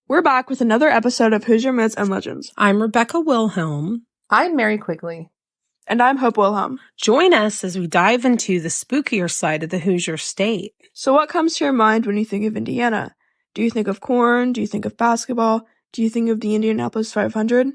We're back with another episode of Hoosier Myths and Legends. I'm Rebecca Wilhelm. I'm Mary Quigley. And I'm Hope Wilhelm. Join us as we dive into the spookier side of the Hoosier state. So what comes to your mind when you think of Indiana? Do you think of corn? Do you think of basketball? Do you think of the Indianapolis 500?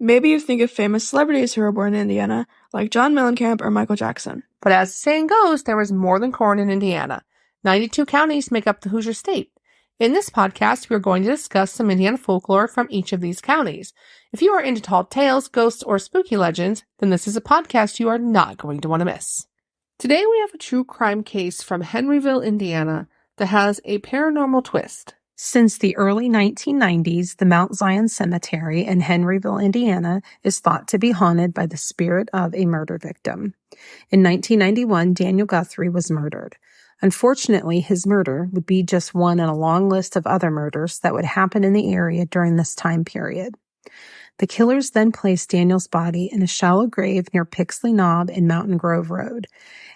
Maybe you think of famous celebrities who were born in Indiana, like John Mellencamp or Michael Jackson. But as the saying goes, there was more than corn in Indiana. 92 counties make up the Hoosier state. In this podcast, we are going to discuss some Indiana folklore from each of these counties. If you are into tall tales, ghosts, or spooky legends, then this is a podcast you are not going to want to miss. Today we have a true crime case from Henryville, Indiana that has a paranormal twist. Since the early 1990s, the Mount Zion Cemetery in Henryville, Indiana, is thought to be haunted by the spirit of a murder victim. In 1991, Daniel Guthrie was murdered. Unfortunately, his murder would be just one in a long list of other murders that would happen in the area during this time period. The killers then placed Daniel's body in a shallow grave near Pixley Knob and Mountain Grove Road.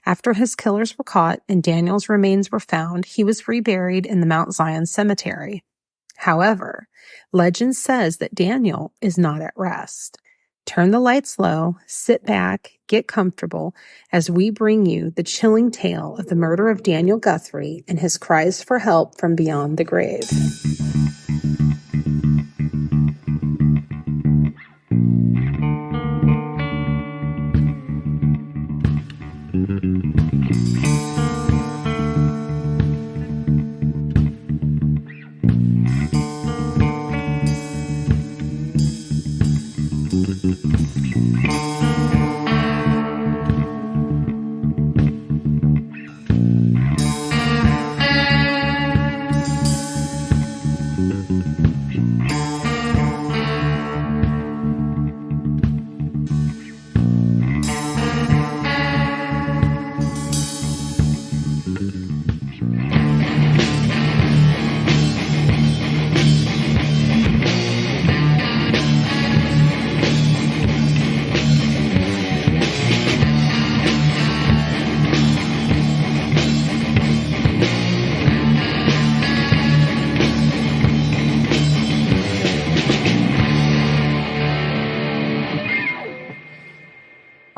After his killers were caught and Daniel's remains were found, he was reburied in the Mount Zion Cemetery. However, legend says that Daniel is not at rest. Turn the lights low, sit back, get comfortable as we bring you the chilling tale of the murder of Daniel Guthrie and his cries for help from beyond the grave.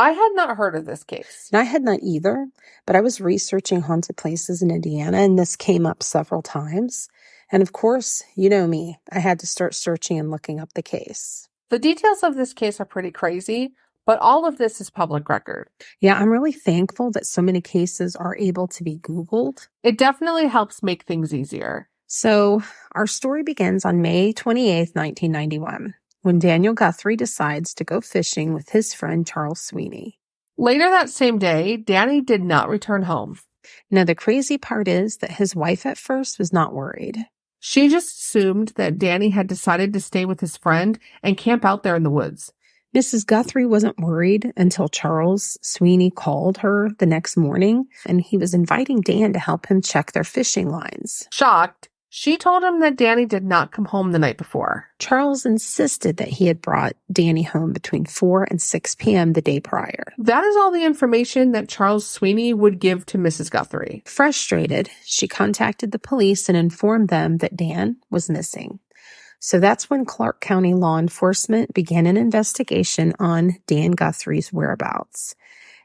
I had not heard of this case. And I had not either, but I was researching haunted places in Indiana, and this came up several times. And of course, you know me, I had to start searching and looking up the case. The details of this case are pretty crazy, but all of this is public record. Yeah, I'm really thankful that so many cases are able to be Googled. It definitely helps make things easier. So our story begins on May 28th, 1991. When Daniel Guthrie decides to go fishing with his friend Charles Sweeney. Later that same day, Danny did not return home. Now, the crazy part is that his wife at first was not worried. She just assumed that Danny had decided to stay with his friend and camp out there in the woods. Mrs. Guthrie wasn't worried until Charles Sweeney called her the next morning, and he was inviting Dan to help him check their fishing lines. Shocked, she told him that Danny did not come home the night before. Charles insisted that he had brought Danny home between 4 and 6 p.m. the day prior. That is all the information that Charles Sweeney would give to Mrs. Guthrie. Frustrated, she contacted the police and informed them that Dan was missing. So that's when Clark County law enforcement began an investigation on Dan Guthrie's whereabouts.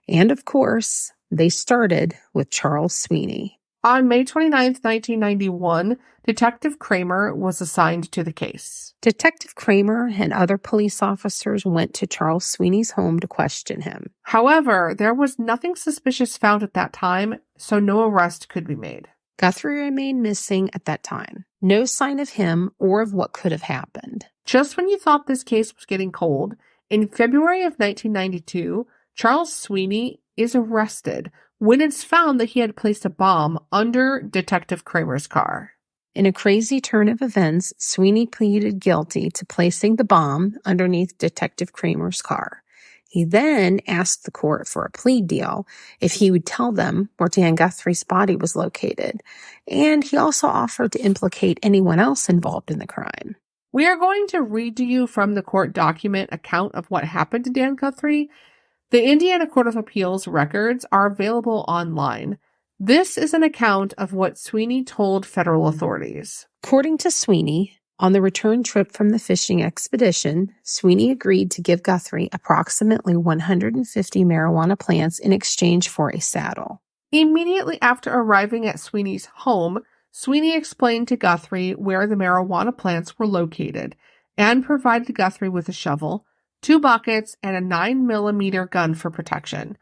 And of course, they started with Charles Sweeney. On May 29th, 1991, Detective Kramer was assigned to the case. Detective Kramer and other police officers went to Charles Sweeney's home to question him. However, there was nothing suspicious found at that time, so no arrest could be made. Guthrie remained missing at that time. No sign of him or of what could have happened. Just when you thought this case was getting cold, in February of 1992, Charles Sweeney is arrested when it's found that he had placed a bomb under Detective Kramer's car. In a crazy turn of events, Sweeney pleaded guilty to placing the bomb underneath Detective Kramer's car. He then asked the court for a plea deal if he would tell them where Dan Guthrie's body was located, and he also offered to implicate anyone else involved in the crime. We are going to read to you from the court document account of what happened to Dan Guthrie. The Indiana Court of Appeals records are available online. This is an account of what Sweeney told federal authorities. According to Sweeney, On the return trip from the fishing expedition, Sweeney agreed to give Guthrie approximately 150 marijuana plants in exchange for a saddle. Immediately after arriving at Sweeney's home, Sweeney explained to Guthrie where the marijuana plants were located and provided Guthrie with a shovel, 2 buckets, and a 9mm gun for protection.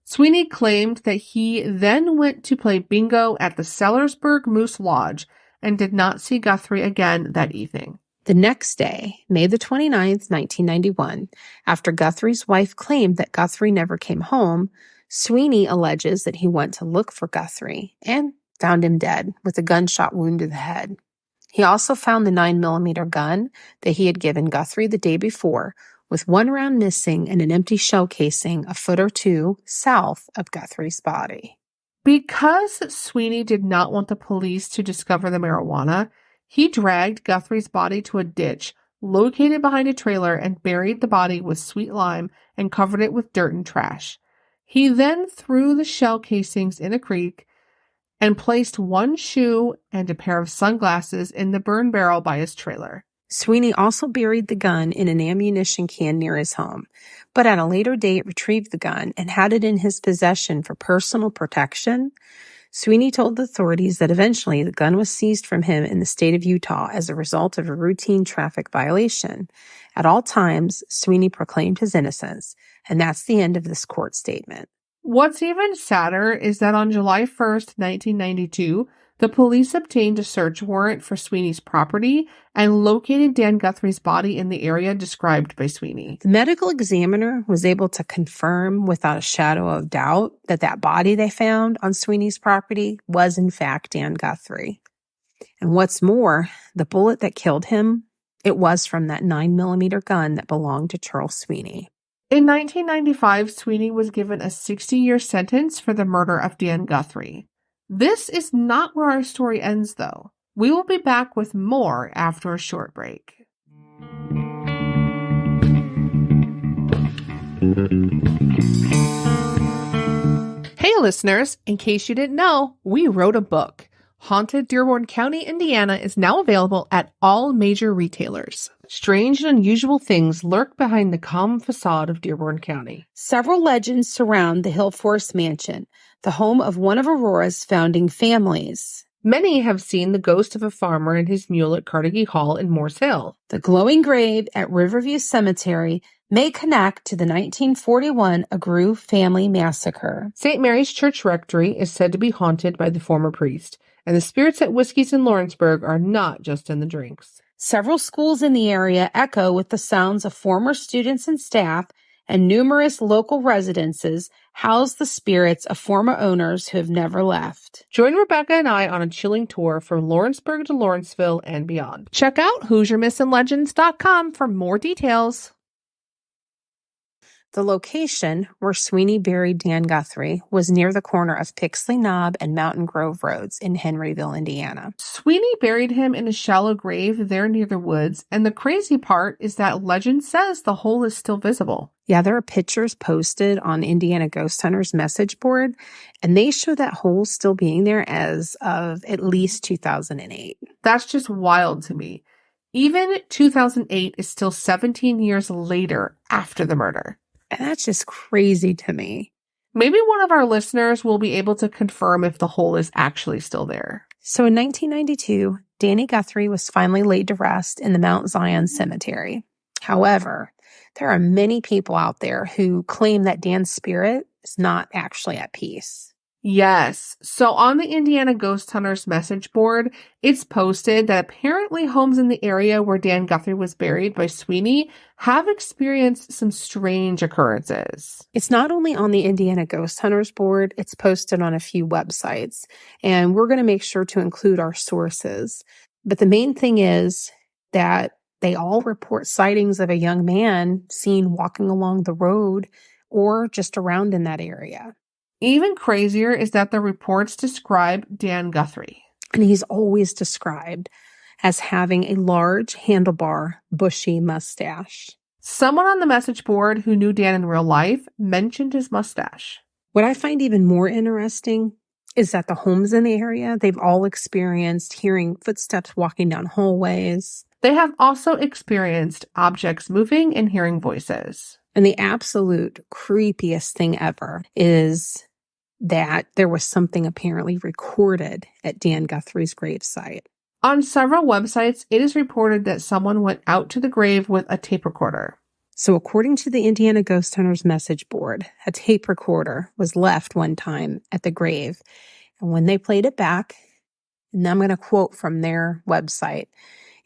Sweeney claimed that he then went to play bingo at the Sellersburg Moose Lodge and did not see Guthrie again that evening. The next day, May the 29th, 1991, after Guthrie's wife claimed that Guthrie never came home, Sweeney alleges that he went to look for Guthrie and found him dead with a gunshot wound to the head. He also found the 9mm gun that he had given Guthrie the day before, with 1 round missing and an empty shell casing a foot or 2 south of Guthrie's body. Because Sweeney did not want the police to discover the marijuana, he dragged Guthrie's body to a ditch located behind a trailer and buried the body with sweet lime and covered it with dirt and trash. He then threw the shell casings in a creek and placed 1 shoe and a pair of sunglasses in the burn barrel by his trailer. Sweeney also buried the gun in an ammunition can near his home, but at a later date retrieved the gun and had it in his possession for personal protection. Sweeney told the authorities that eventually the gun was seized from him in the state of Utah as a result of a routine traffic violation. At all times, Sweeney proclaimed his innocence, and that's the end of this court statement. What's even sadder is that on July 1st, 1992, the police obtained a search warrant for Sweeney's property and located Dan Guthrie's body in the area described by Sweeney. The medical examiner was able to confirm without a shadow of doubt that body they found on Sweeney's property was in fact Dan Guthrie. And what's more, the bullet that killed him, it was from that 9mm gun that belonged to Charles Sweeney. In 1995, Sweeney was given a 60-year sentence for the murder of Dan Guthrie. This is not where our story ends, though. We will be back with more after a short break. Hey, listeners, in case you didn't know, we wrote a book. Haunted Dearborn County, Indiana is now available at all major retailers. Strange and unusual things lurk behind the calm facade of Dearborn County. Several legends surround the Hill Forest Mansion, the home of one of Aurora's founding families. Many have seen the ghost of a farmer and his mule at Carnegie Hall in Morse Hill. The glowing grave at Riverview Cemetery may connect to the 1941 Agru family massacre. St. Mary's Church Rectory is said to be haunted by the former priest, and the spirits at Whiskey's in Lawrenceburg are not just in the drinks. Several schools in the area echo with the sounds of former students and staff, and numerous local residences house the spirits of former owners who have never left. Join Rebecca and I on a chilling tour from Lawrenceburg to Lawrenceville and beyond. Check out HoosierMythsAndLegends.com for more details. The location where Sweeney buried Dan Guthrie was near the corner of Pixley Knob and Mountain Grove Roads in Henryville, Indiana. Sweeney buried him in a shallow grave there near the woods, and the crazy part is that legend says the hole is still visible. Yeah, there are pictures posted on Indiana Ghost Hunters message board, and they show that hole still being there as of at least 2008. That's just wild to me. Even 2008 is still 17 years later after the murder. And that's just crazy to me. Maybe one of our listeners will be able to confirm if the hole is actually still there. So in 1992, Danny Guthrie was finally laid to rest in the Mount Zion Cemetery. However, there are many people out there who claim that Dan's spirit is not actually at peace. Yes. So on the Indiana Ghost Hunters message board, it's posted that apparently homes in the area where Dan Guthrie was buried by Sweeney have experienced some strange occurrences. It's not only on the Indiana Ghost Hunters board, it's posted on a few websites, and we're going to make sure to include our sources. But the main thing is that they all report sightings of a young man seen walking along the road or just around in that area. Even crazier is that the reports describe Dan Guthrie. And he's always described as having a large, handlebar, bushy mustache. Someone on the message board who knew Dan in real life mentioned his mustache. What I find even more interesting is that the homes in the area, they've all experienced hearing footsteps walking down hallways, They have also experienced objects moving and hearing voices. And the absolute creepiest thing ever is that there was something apparently recorded at Dan Guthrie's gravesite. On several websites, it is reported that someone went out to the grave with a tape recorder. So according to the Indiana Ghost Hunters message board, a tape recorder was left one time at the grave. And when they played it back, and I'm going to quote from their website,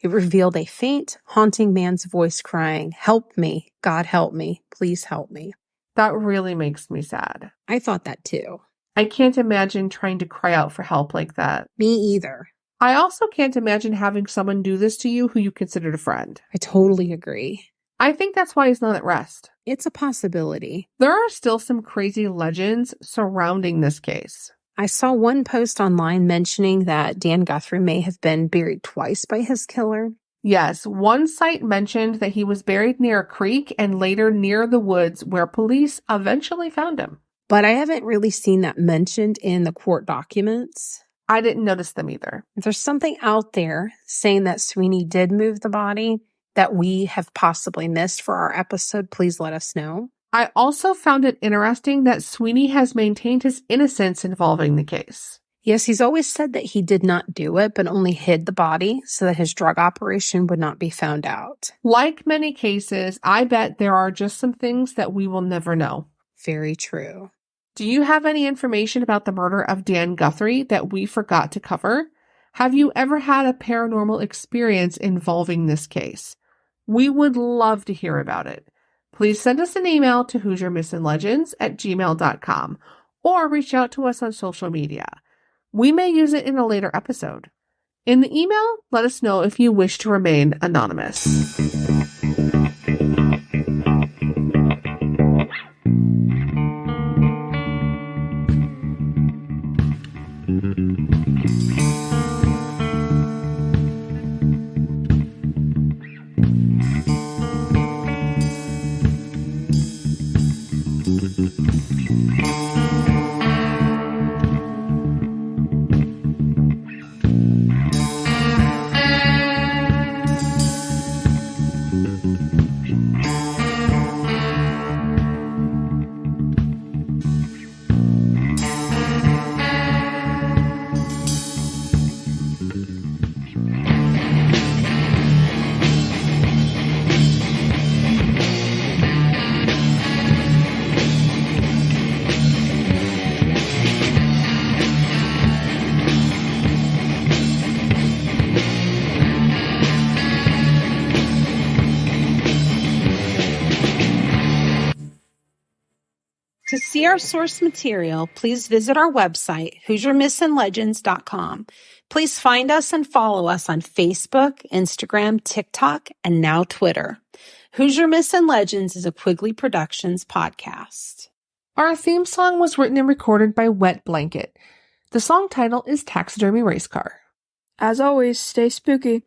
it revealed a faint, haunting man's voice crying, "Help me, God help me, please help me." That really makes me sad. I thought that too. I can't imagine trying to cry out for help like that. Me either. I also can't imagine having someone do this to you who you considered a friend. I totally agree. I think that's why he's not at rest. It's a possibility. There are still some crazy legends surrounding this case. I saw one post online mentioning that Dan Guthrie may have been buried twice by his killer. Yes, one site mentioned that he was buried near a creek and later near the woods where police eventually found him. But I haven't really seen that mentioned in the court documents. I didn't notice them either. If there's something out there saying that Sweeney did move the body that we have possibly missed for our episode, please let us know. I also found it interesting that Sweeney has maintained his innocence involving the case. Yes, he's always said that he did not do it, but only hid the body so that his drug operation would not be found out. Like many cases, I bet there are just some things that we will never know. Very true. Do you have any information about the murder of Dan Guthrie that we forgot to cover? Have you ever had a paranormal experience involving this case? We would love to hear about it. Please send us an email to HoosierMythsAndLegends@gmail.com or reach out to us on social media. We may use it in a later episode. In the email, let us know if you wish to remain anonymous. To see our source material, please visit our website, HoosierMythsAndLegends.com. Please find us and follow us on Facebook, Instagram, TikTok, and now Twitter. Hoosier Myths and Legends is a Quigley Productions podcast. Our theme song was written and recorded by Wet Blanket. The song title is Taxidermy Race Car. As always, stay spooky.